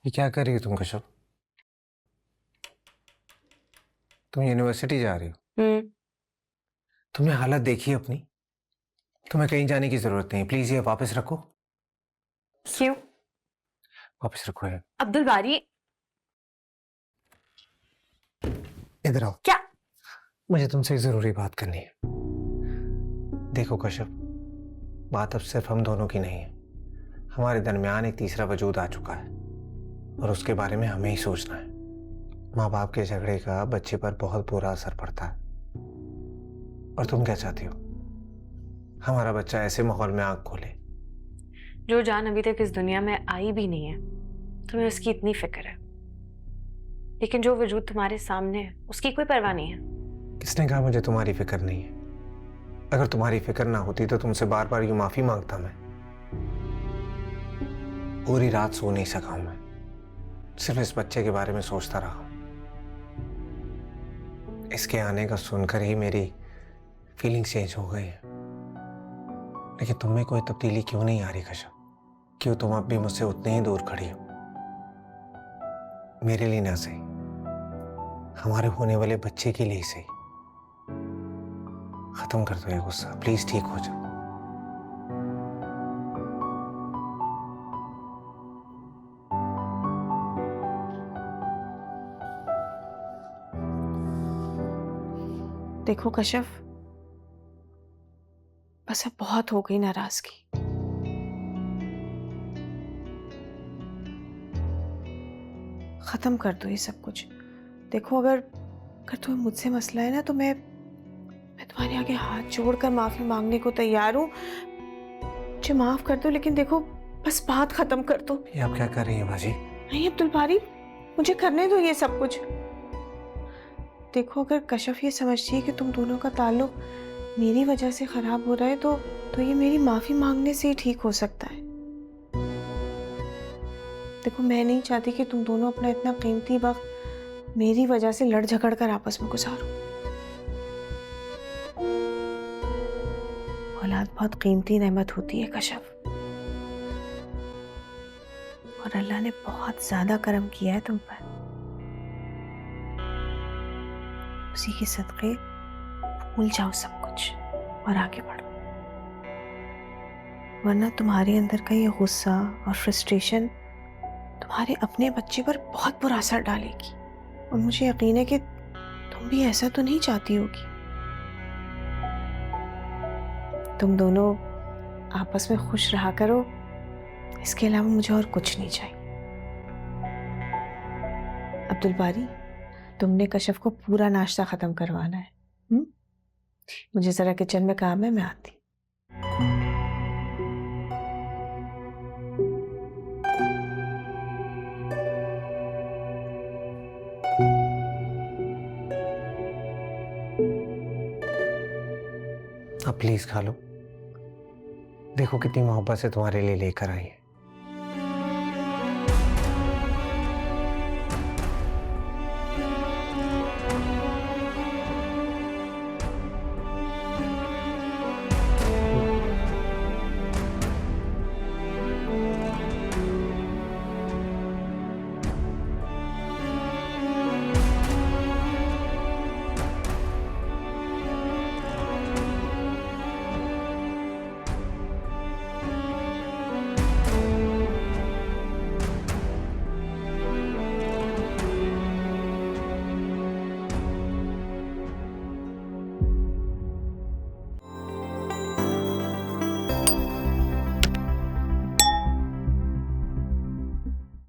ये क्या कर रही हो तुम कश्यप? तुम यूनिवर्सिटी जा रही हो? तुमने हालत देखी है अपनी? तुम्हें कहीं जाने की जरूरत नहीं, प्लीज ये वापस रखो। क्यों? वापस रखो है। अब्दुल बारी। इधर आओ। क्या? मुझे तुमसे एक जरूरी बात करनी है। देखो कश्यप, बात अब सिर्फ हम दोनों की नहीं है। हमारे दरमियान एक तीसरा वजूद आ चुका है और उसके बारे में हमें ही सोचना है। माँ बाप के झगड़े का बच्चे पर बहुत बुरा असर पड़ता है। और तुम क्या चाहती हो? हमारा बच्चा ऐसे माहौल में आंख खोले? जो जान अभी तक इस दुनिया में आई भी नहीं है, तुम्हें उसकी इतनी फिक्र है, लेकिन जो वजूद तुम्हारे सामने है उसकी कोई परवाह नहीं है। किसने कहा मुझे तुम्हारी फिक्र नहीं है? अगर तुम्हारी फिक्र ना होती तो तुमसे बार बार यूं माफी मांगता मैं। पूरी रात सो नहीं सका हूं मैं, सिर्फ इस बच्चे के बारे में सोचता रहा हूं। इसके आने का सुनकर ही मेरी फीलिंग चेंज हो गई है। लेकिन तुम में कोई तब्दीली क्यों नहीं आ रही कश्यप? क्यों तुम अब भी मुझसे उतने ही दूर खड़ी हो? मेरे लिए ना सही, हमारे होने वाले बच्चे के लिए सही। खत्म कर दो ये गुस्सा, प्लीज ठीक हो जाओ। देखो कश्यप, बस अब बहुत हो गई नाराजगी। खत्म कर दो ये सब कुछ। देखो, अगर अगर तुम्हें मुझसे मसला है ना, तो मैं तुम्हारे आगे हाथ जोड़कर माफी मांगने को तैयार हूँ। मुझे माफ कर दो, लेकिन देखो, बस बात खत्म कर दो। ये आप क्या कर रही हैं बाजी? नहीं अब्दुल बारी, मुझे करने दो ये सब कुछ। देखो, अगर कश्यप ये समझती है कि तुम दोनों का ताल्लुक मेरी वजह से खराब हो रहा है, तो ये मेरी माफी मांगने से ही ठीक हो सकता है। देखो, मैं नहीं चाहती कि तुम दोनों अपना इतना कीमती वक्त मेरी वजह से लड़ झगड़ कर आपस में गुजारो। औलाद बहुत कीमती नेमत होती है कश्यप, और अल्लाह ने बहुत ज्यादा करम किया है तुम पर। उसी के सदके भूल जाओ सब कुछ और आगे बढ़ो, वरना तुम्हारे अंदर का ये गुस्सा और फ्रस्ट्रेशन तुम्हारे अपने बच्चे पर बहुत बुरा असर डालेगी। और मुझे यकीन है कि तुम भी ऐसा तो नहीं चाहती होगी। तुम दोनों आपस में खुश रहा करो, इसके अलावा मुझे और कुछ नहीं चाहिए। अब्दुल बारी, तुमने कश्यप को पूरा नाश्ता खत्म करवाना है। मुझे जरा किचन में काम है, मैं आती। अब प्लीज खा लो। देखो कितनी मोहब्बत से तुम्हारे लिए लेकर आई है।